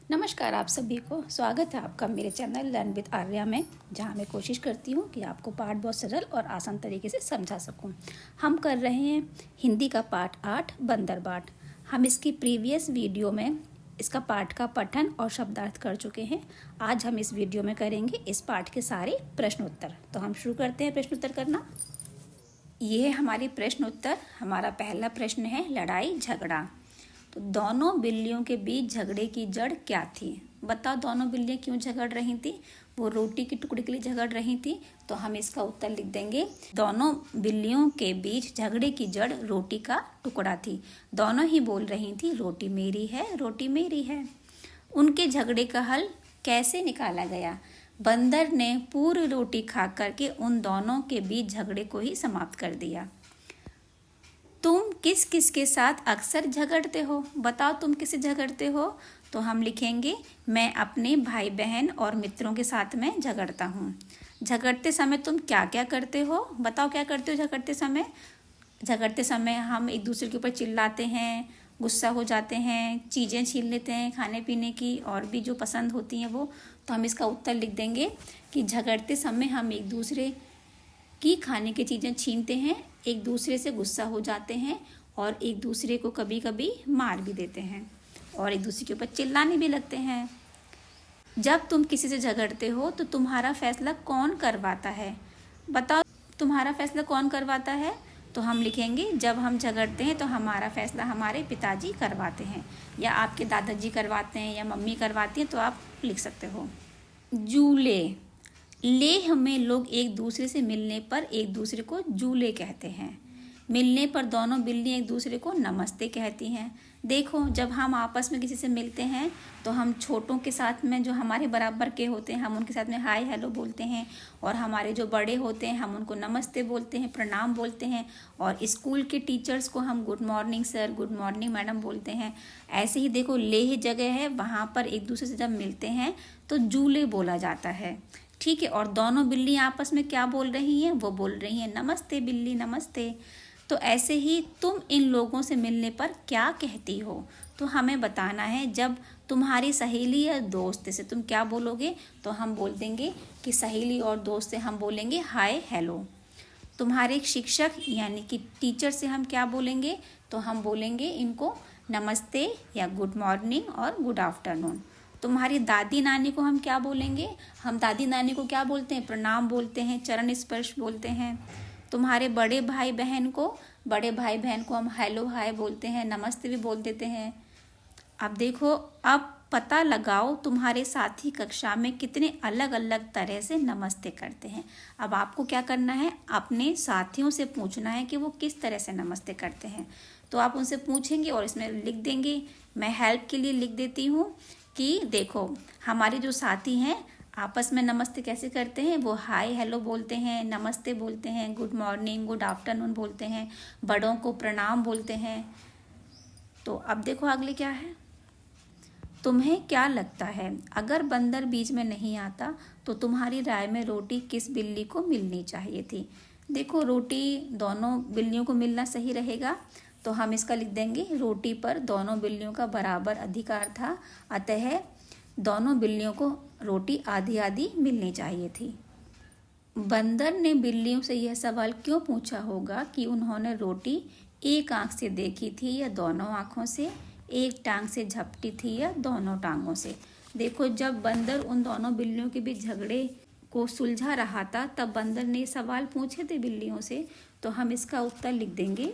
नमस्कार आप सभी को स्वागत है आपका मेरे चैनल लर्न विद आर्या में, जहां मैं कोशिश करती हूं कि आपको पाठ बहुत सरल और आसान तरीके से समझा सकूं। हम कर रहे हैं हिंदी का पाठ 8 बंदरबाट। हम इसकी प्रीवियस वीडियो में इसका पाठ का पठन और शब्दार्थ कर चुके हैं। आज हम इस वीडियो में करेंगे इस पाठ के सारे प्रश्न उत्तर। तो हम शुरू करते हैं प्रश्न उत्तर करना। ये है हमारे प्रश्न उत्तर। हमारा पहला प्रश्न है लड़ाई झगड़ा। तो दोनों बिल्लियों के बीच झगड़े की जड़ क्या थी? बताओ दोनों बिल्लियां क्यों झगड़ रही थी? वो रोटी के टुकड़े के लिए झगड़ रही थी। तो हम इसका उत्तर लिख देंगे, दोनों बिल्लियों के बीच झगड़े की जड़ रोटी का टुकड़ा थी। दोनों ही बोल रही थी रोटी मेरी है, रोटी मेरी है। उनके झगड़े का हल कैसे निकाला गया? बंदर ने पूरी रोटी खा करके उन दोनों के बीच झगड़े को ही समाप्त कर दिया। तुम किस किस के साथ अक्सर झगड़ते हो? बताओ तुम किससे झगड़ते हो? तो हम लिखेंगे, मैं अपने भाई बहन और मित्रों के साथ में झगड़ता हूँ। झगड़ते समय तुम क्या क्या करते हो? बताओ क्या करते हो झगड़ते समय? झगड़ते समय हम एक दूसरे के ऊपर चिल्लाते हैं, गुस्सा हो जाते हैं, चीज़ें छीन लेते हैं खाने पीने की और भी जो पसंद होती हैं वो। तो हम इसका उत्तर लिख देंगे कि झगड़ते समय हम एक दूसरे की खाने की चीज़ें छीनते हैं, एक दूसरे से गुस्सा हो जाते हैं और एक दूसरे को कभी कभी मार भी देते हैं और एक दूसरे के ऊपर चिल्लाने भी लगते हैं। जब तुम किसी से झगड़ते हो तो तुम्हारा फैसला कौन करवाता है? बताओ तुम्हारा फैसला कौन करवाता है? तो हम लिखेंगे, जब हम झगड़ते हैं तो हमारा फैसला हमारे पिताजी करवाते हैं, या आपके दादाजी करवाते हैं, या मम्मी करवाती हैं, तो आप लिख सकते हो। जूले। लेह में लोग एक दूसरे से मिलने पर एक दूसरे को जूले कहते हैं। मिलने पर दोनों बिल्लियाँ एक दूसरे को नमस्ते कहती हैं। देखो, जब हम आपस में किसी से मिलते हैं तो हम छोटों के साथ में, जो हमारे बराबर के होते हैं, हम उनके साथ में हाय हेलो बोलते हैं, और हमारे जो बड़े होते हैं हम उनको नमस्ते बोलते हैं, प्रणाम बोलते हैं, और स्कूल के टीचर्स को हम good morning sir, good morning madam बोलते हैं। ऐसे ही देखो, लेह जगह है, वहाँ पर एक दूसरे से जब मिलते हैं तो जूले बोला जाता है। ठीक है, और दोनों बिल्ली आपस में क्या बोल रही हैं? वो बोल रही हैं नमस्ते बिल्ली नमस्ते। तो ऐसे ही तुम इन लोगों से मिलने पर क्या कहती हो? तो हमें बताना है, जब तुम्हारी सहेली या दोस्त से तुम क्या बोलोगे? तो हम बोल देंगे कि सहेली और दोस्त से हम बोलेंगे हाय हेलो। तुम्हारे शिक्षक यानी कि टीचर से हम क्या बोलेंगे? तो हम बोलेंगे इनको नमस्ते या गुड मॉर्निंग और गुड आफ्टरनून। तुम्हारी दादी नानी को हम क्या बोलेंगे? हम दादी नानी को क्या बोलते हैं? प्रणाम बोलते हैं, चरण स्पर्श बोलते हैं। तुम्हारे बड़े भाई बहन को हम हेलो हाय बोलते हैं, नमस्ते भी बोल देते हैं। अब देखो, अब पता लगाओ तुम्हारे साथी कक्षा में कितने अलग अलग तरह से नमस्ते करते हैं। अब आपको क्या करना है, अपने साथियों से पूछना है कि वो किस तरह से नमस्ते करते हैं। तो आप उनसे पूछेंगे और इसमें लिख देंगे। मैं हेल्प के लिए लिख देती हूँ कि देखो, हमारे जो साथी हैं आपस में नमस्ते कैसे करते हैं। वो हाय हेलो बोलते हैं, नमस्ते बोलते हैं, गुड मॉर्निंग गुड आफ्टरनून बोलते हैं, बड़ों को प्रणाम बोलते हैं। तो अब देखो अगले क्या है। तुम्हें क्या लगता है, अगर बंदर बीच में नहीं आता तो तुम्हारी राय में रोटी किस बिल्ली को मिलनी चाहिए थी? देखो, रोटी दोनों बिल्लियों को मिलना सही रहेगा, तो हम इसका लिख देंगे, रोटी पर दोनों बिल्लियों का बराबर अधिकार था, अतः दोनों बिल्लियों को रोटी आधी आधी मिलनी चाहिए थी। बंदर ने बिल्लियों से यह सवाल क्यों पूछा होगा कि उन्होंने रोटी एक आंख से देखी थी या दोनों आंखों से, एक टांग से झपटी थी या दोनों टांगों से? देखो, जब बंदर उन दोनों बिल्लियों के बीच झगड़े को सुलझा रहा था तब बंदर ने सवाल पूछे थे बिल्लियों से। तो हम इसका उत्तर लिख देंगे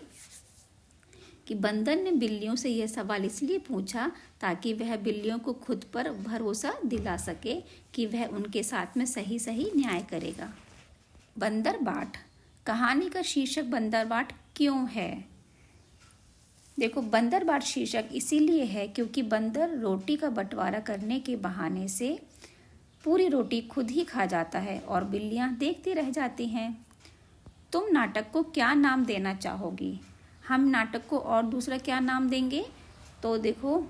कि बंदर ने बिल्लियों से यह सवाल इसलिए पूछा ताकि वह बिल्लियों को खुद पर भरोसा दिला सके कि वह उनके साथ में सही सही न्याय करेगा। बंदरबाट। कहानी का शीर्षक बंदरबाट क्यों है? देखो, बंदरबाट शीर्षक इसीलिए है क्योंकि बंदर रोटी का बंटवारा करने के बहाने से पूरी रोटी खुद ही खा जाता है और बिल्लियां देखती रह जाती हैं। तुम नाटक को क्या नाम देना चाहोगी? हम नाटक को और दूसरा क्या नाम देंगे? तो देखो,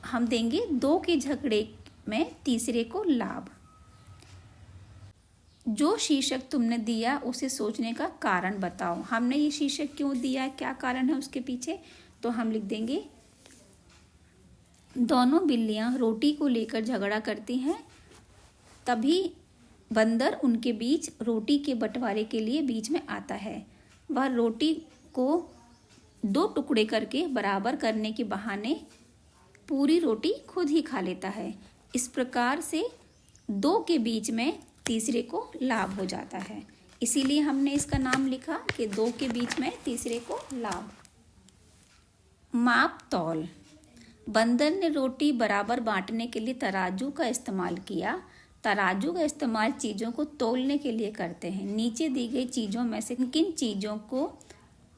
हम देंगे दो के झगड़े में तीसरे को लाभ। जो शीर्षक तुमने दिया उसे सोचने का कारण बताओ। हमने ये शीर्षक क्यों दिया, क्या कारण है उसके पीछे? तो हम लिख देंगे, दोनों बिल्लियां रोटी को लेकर झगड़ा करती हैं। तभी बंदर उनके बीच रोटी के बंटवारे के लिए बीच में आता है। वह रोटी को 2 टुकड़े करके बराबर करने के बहाने पूरी रोटी खुद ही खा लेता है। इस प्रकार से 2 के बीच में तीसरे को लाभ हो जाता है। इसीलिए हमने इसका नाम लिखा कि 2 के बीच में तीसरे को लाभ। माप तौल। बंदर ने रोटी बराबर बांटने के लिए तराजू का इस्तेमाल किया। तराजू का इस्तेमाल चीज़ों को तौलने के लिए करते हैं। नीचे दी गई चीज़ों में से किन चीज़ों को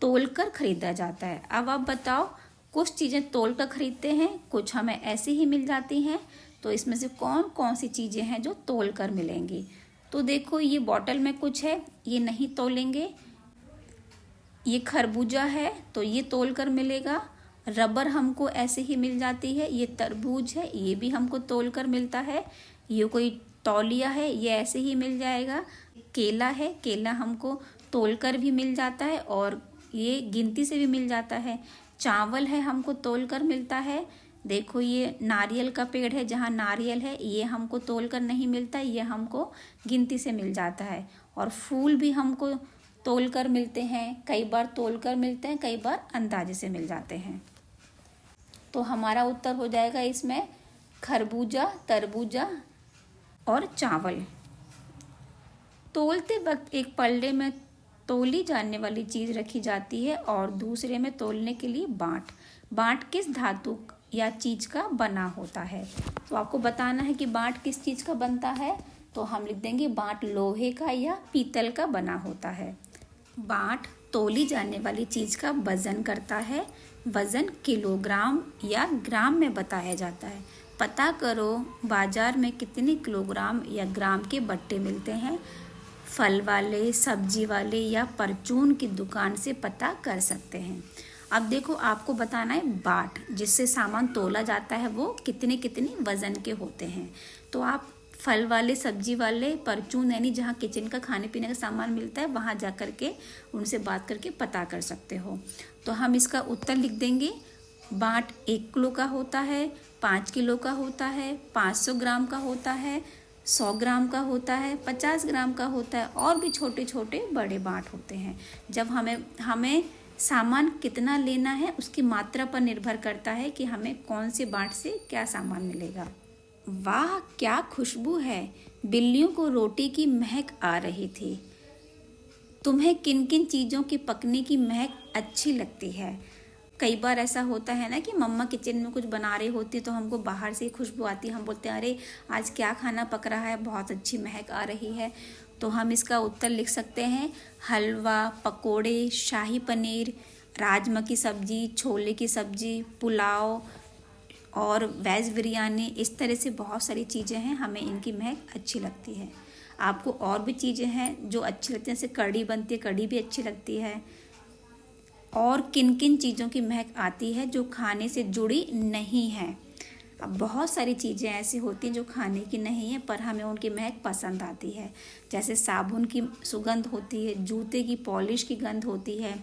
तौलकर खरीदा जाता है? अब आप बताओ, कुछ चीज़ें तौलकर खरीदते हैं, कुछ हमें ऐसे ही मिल जाती हैं। तो इसमें से कौन कौन सी चीज़ें हैं जो तौलकर मिलेंगी? तो देखो, ये बॉटल में कुछ है, ये नहीं तौलेंगे। ये खरबूजा है तो ये तौलकर मिलेगा। रबर हमको ऐसे ही मिल जाती है। ये तरबूज है, ये भी हमको तौलकर मिलता है। ये कोई तौलिया है, ये ऐसे ही मिल जाएगा। केला है, केला हमको तौलकर भी मिल जाता है और ये गिनती से भी मिल जाता है। चावल है, हमको तौलकर मिलता है। देखो, ये नारियल का पेड़ है, जहाँ नारियल है ये हमको तौलकर नहीं मिलता, ये हमको गिनती से मिल जाता है। और फूल भी हमको तौलकर मिलते हैं, कई बार तौलकर मिलते हैं, कई बार अंदाजे से मिल जाते हैं। तो हमारा उत्तर हो जाएगा इसमें खरबूजा, तरबूजा और चावल। तौलते वक्त एक पल्ले में तौली जाने वाली चीज़ रखी जाती है और दूसरे में तौलने के लिए बांट किस धातु या चीज़ का बना होता है? तो आपको बताना है कि बांट किस चीज़ का बनता है। तो हम लिख देंगे बांट लोहे का या पीतल का बना होता है। बांट तौली जाने वाली चीज़ का वजन करता है। वजन किलोग्राम या ग्राम में बताया जाता है। पता करो बाजार में कितने किलोग्राम या ग्राम के बट्टे मिलते हैं। फल वाले, सब्जी वाले या परचून की दुकान से पता कर सकते हैं। अब देखो, आपको बताना है बाट जिससे सामान तोला जाता है वो कितने कितने वजन के होते हैं। तो आप फल वाले, सब्जी वाले, परचून यानी जहाँ किचन का खाने पीने का सामान मिलता है वहाँ जा कर के उनसे बात करके पता कर सकते हो। तो हम इसका उत्तर लिख देंगे। बाट 1 किलो का होता है, 5 किलो का होता है, 500 ग्राम का होता है, 100 ग्राम का होता है, 50 ग्राम का होता है और भी छोटे छोटे बड़े बाट होते हैं। जब हमें सामान कितना लेना है उसकी मात्रा पर निर्भर करता है कि हमें कौन से बाट से क्या सामान मिलेगा। वाह, क्या खुशबू है! बिल्लियों को रोटी की महक आ रही थी। तुम्हें किन किन चीज़ों की पकने की महक अच्छी लगती है? कई बार ऐसा होता है ना कि मम्मा किचन में कुछ बना रही होती तो हमको बाहर से खुशबू आती है, हम बोलते हैं अरे आज क्या खाना पक रहा है, बहुत अच्छी महक आ रही है। तो हम इसका उत्तर लिख सकते हैं हलवा, पकोड़े, शाही पनीर, राजमा की सब्जी, छोले की सब्जी, पुलाव और वेज बिरयानी। इस तरह से बहुत सारी चीज़ें हैं, हमें इनकी महक अच्छी लगती है। आपको और भी चीज़ें हैं जो अच्छी लगती हैं, जैसे कढ़ी बनती है, कढ़ी भी अच्छी लगती है। और किन किन चीज़ों की महक आती है जो खाने से जुड़ी नहीं है? अब बहुत सारी चीज़ें ऐसी होती हैं जो खाने की नहीं है पर हमें उनकी महक पसंद आती है। जैसे साबुन की सुगंध होती है, जूते की पॉलिश की गंध होती है।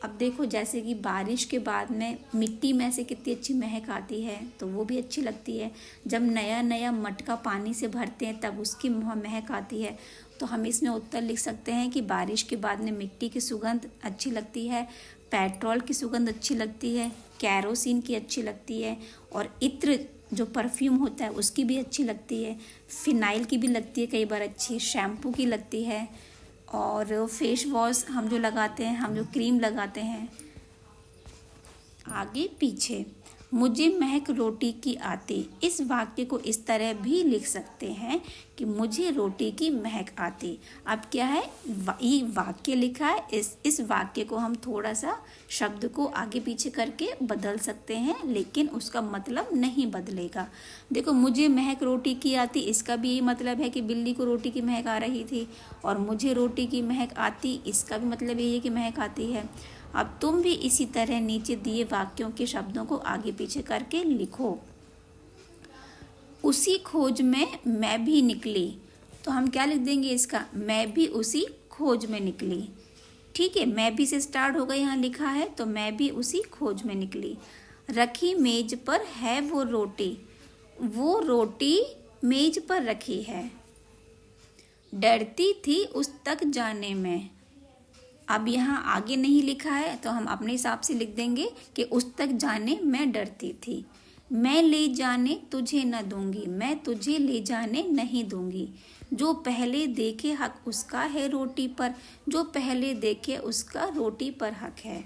अब देखो, जैसे कि बारिश के बाद में मिट्टी में से कितनी अच्छी महक आती है तो वो भी अच्छी लगती है। जब नया नया मटका पानी से भरते हैं तब उसकी महक आती है। तो हम इसमें उत्तर लिख सकते हैं कि बारिश के बाद में मिट्टी की सुगंध अच्छी लगती है, पेट्रोल की सुगंध अच्छी लगती है, कैरोसिन की अच्छी लगती है और इत्र जो परफ्यूम होता है उसकी भी अच्छी लगती है, फिनाइल की भी लगती है कई बार अच्छी, शैम्पू की लगती है और फेस वॉश हम जो लगाते हैं, हम जो क्रीम लगाते हैं। आगे पीछे, मुझे महक रोटी की आती। इस वाक्य को इस तरह भी लिख सकते हैं कि मुझे रोटी की महक आती। अब क्या है, ये वाक्य लिखा है, इस वाक्य को हम थोड़ा सा शब्द को आगे पीछे करके बदल सकते हैं लेकिन उसका मतलब नहीं बदलेगा। देखो, मुझे महक रोटी की आती, इसका भी यही मतलब है कि बिल्ली को रोटी की महक आ रही थी। और मुझे रोटी की महक आती, इसका भी मतलब यही है कि महक आती है। अब तुम भी इसी तरह नीचे दिए वाक्यों के शब्दों को आगे पीछे करके लिखो। उसी खोज में मैं भी निकली। तो हम क्या लिख देंगे इसका, मैं भी उसी खोज में निकली। ठीक है, मैं भी से स्टार्ट होगा, यहाँ लिखा है तो मैं भी उसी खोज में निकली। रखी मेज पर है वो रोटी मेज पर रखी है। डरती थी उस तक जाने में। अब यहाँ आगे नहीं लिखा है तो हम अपने हिसाब से लिख देंगे कि उस तक जाने मैं डरती थी। मैं ले जाने तुझे न दूंगी, मैं तुझे ले जाने नहीं दूंगी। जो पहले देखे हक उसका है रोटी पर, जो पहले देखे उसका रोटी पर हक है।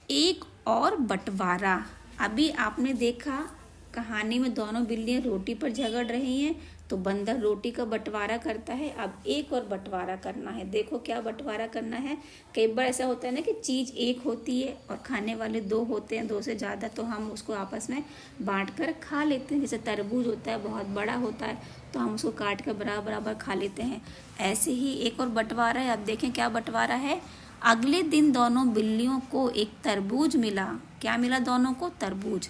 एक और बंटवारा। अभी आपने देखा कहानी में दोनों बिल्लियां रोटी पर झगड़ रही हैं, तो बंदर रोटी का बंटवारा करता है। अब एक और बंटवारा करना है। देखो क्या बंटवारा करना है। कई बार ऐसा होता है ना कि चीज़ एक होती है और खाने वाले दो होते हैं, दो से ज़्यादा, तो हम उसको आपस में बांट कर खा लेते हैं। जैसे तरबूज होता है, बहुत बड़ा होता है, तो हम उसको काट कर बराबर बराबर खा लेते हैं। ऐसे ही एक और बंटवारा है। अब देखें क्या बंटवारा है। अगले दिन दोनों बिल्लियों को एक तरबूज मिला। क्या मिला दोनों को? तरबूज।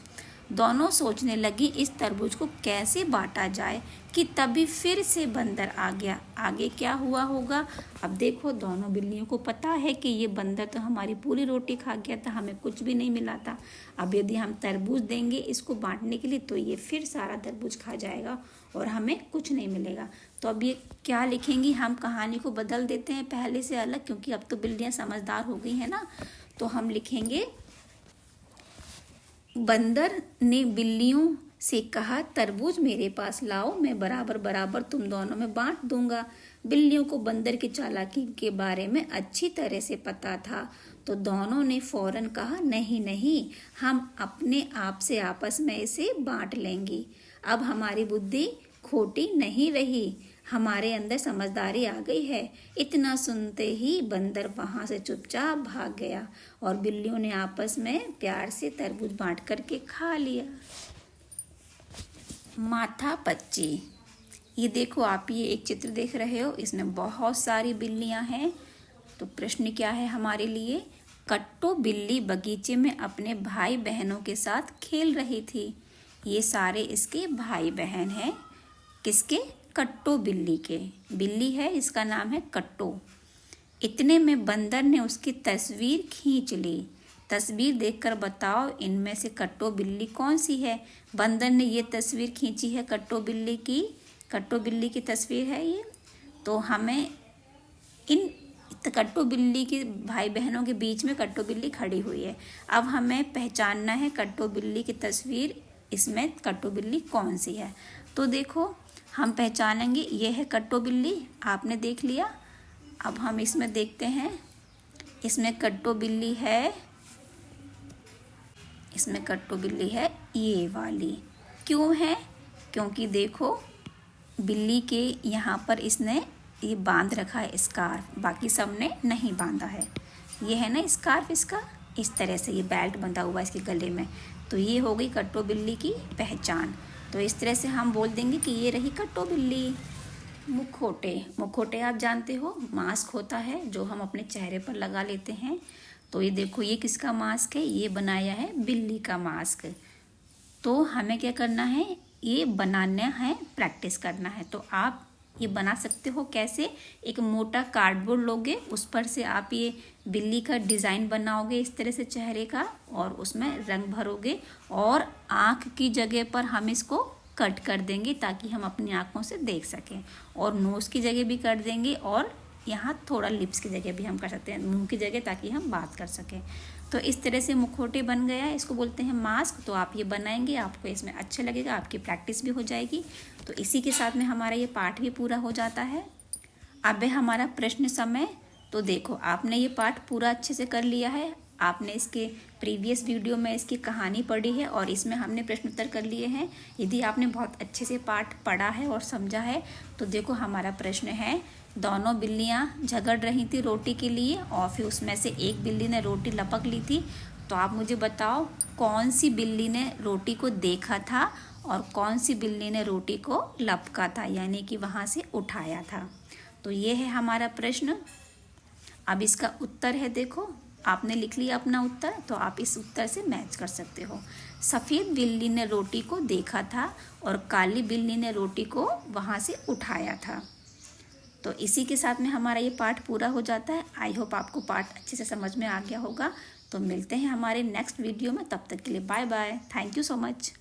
दोनों सोचने लगी इस तरबूज को कैसे बांटा जाए कि तभी फिर से बंदर आ गया। आगे क्या हुआ होगा? अब देखो, दोनों बिल्लियों को पता है कि ये बंदर तो हमारी पूरी रोटी खा गया था, हमें कुछ भी नहीं मिला था। अब यदि हम तरबूज देंगे इसको बांटने के लिए तो ये फिर सारा तरबूज खा जाएगा और हमें कुछ नहीं मिलेगा। तो अब ये क्या लिखेंगी? हम कहानी को बदल देते हैं पहले से अलग, क्योंकि अब तो बिल्लियाँ समझदार हो गई हैं ना। तो हम लिखेंगे बंदर ने बिल्लियों से कहा तरबूज मेरे पास लाओ, मैं बराबर बराबर तुम दोनों में बांट दूंगा। बिल्लियों को बंदर की चालाकी के बारे में अच्छी तरह से पता था, तो दोनों ने फौरन कहा नहीं नहीं, हम अपने आप से आपस में इसे बांट लेंगी। अब हमारी बुद्धि खोटी नहीं रही, हमारे अंदर समझदारी आ गई है। इतना सुनते ही बंदर वहां से चुपचाप भाग गया और बिल्लियों ने आपस में प्यार से तरबूज बांट करके खा लिया। माथा पच्ची। ये देखो, आप ये एक चित्र देख रहे हो, इसमें बहुत सारी बिल्लियां हैं। तो प्रश्न क्या है हमारे लिए? कट्टू बिल्ली बगीचे में अपने भाई बहनों के साथ खेल रही थी। ये सारे इसके भाई बहन हैं। किसके? कट्टू बिल्ली के। बिल्ली है, इसका नाम है कट्टू। इतने में बंदर ने उसकी तस्वीर खींच ली। तस्वीर देखकर बताओ इनमें से कट्टू बिल्ली कौन सी है? बंदर ने ये तस्वीर खींची है कट्टू बिल्ली की। कट्टू बिल्ली की तस्वीर है ये। तो हमें इन कट्टू बिल्ली के भाई बहनों के बीच में कट्टू बिल्ली खड़ी हुई है। अब हमें पहचानना है कट्टू बिल्ली की तस्वीर, इसमें कट्टू बिल्ली कौन सी है। तो देखो, हम पहचानेंगे ये है कट्टू बिल्ली, आपने देख लिया। अब हम इसमें देखते हैं, इसमें कट्टू बिल्ली है, इसमें कट्टू बिल्ली है ये वाली। क्यों है? क्योंकि देखो, बिल्ली के यहाँ पर इसने ये बांध रखा है स्कार्फ, बाकी सब ने नहीं बांधा है। ये है ना स्कार्फ इसका, इस तरह से ये बेल्ट बंधा हुआ है इसके गले में। तो ये हो गई कट्टू बिल्ली की पहचान। तो इस तरह से हम बोल देंगे कि ये रही कट्टू बिल्ली। मुखौटे। मुखौटे आप जानते हो, मास्क होता है जो हम अपने चेहरे पर लगा लेते हैं। तो ये देखो, ये किसका मास्क है? ये बनाया है बिल्ली का मास्क। तो हमें क्या करना है? ये बनाना है, प्रैक्टिस करना है। तो आप ये बना सकते हो कैसे? एक मोटा कार्डबोर्ड लोगे, उस पर से आप ये बिल्ली का डिज़ाइन बनाओगे इस तरह से चेहरे का, और उसमें रंग भरोगे, और आँख की जगह पर हम इसको कट कर देंगे ताकि हम अपनी आँखों से देख सकें, और नोज़ की जगह भी कर देंगे, और यहाँ थोड़ा लिप्स की जगह भी हम कर सकते हैं, मुंह की जगह, ताकि हम बात कर सकें। तो इस तरह से मुखौटे बन गया है, इसको बोलते हैं मास्क। तो आप ये बनाएंगे, आपको इसमें अच्छा लगेगा, आपकी प्रैक्टिस भी हो जाएगी। तो इसी के साथ में हमारा ये पाठ भी पूरा हो जाता है। अब है हमारा प्रश्न समय। तो देखो, आपने ये पाठ पूरा अच्छे से कर लिया है। आपने इसके प्रीवियस वीडियो में इसकी कहानी पढ़ी है और इसमें हमने प्रश्न उत्तर कर लिए हैं। यदि आपने बहुत अच्छे से पाठ पढ़ा है और समझा है तो देखो, हमारा प्रश्न है, दोनों बिल्लियां झगड़ रही थी रोटी के लिए, और फिर उसमें से एक बिल्ली ने रोटी लपक ली थी। तो आप मुझे बताओ कौन सी बिल्ली ने रोटी को देखा था और कौन सी बिल्ली ने रोटी को लपका था, यानी कि वहाँ से उठाया था। तो ये है हमारा प्रश्न। अब इसका उत्तर है, देखो आपने लिख लिया अपना उत्तर, तो आप इस उत्तर से मैच कर सकते हो। सफ़ेद बिल्ली ने रोटी को देखा था और काली बिल्ली ने रोटी को वहाँ से उठाया था। तो इसी के साथ में हमारा ये पाठ पूरा हो जाता है। आई होप आपको पाठ अच्छे से समझ में आ गया होगा। तो मिलते हैं हमारे नेक्स्ट वीडियो में, तब तक के लिए bye bye. Thank you so much.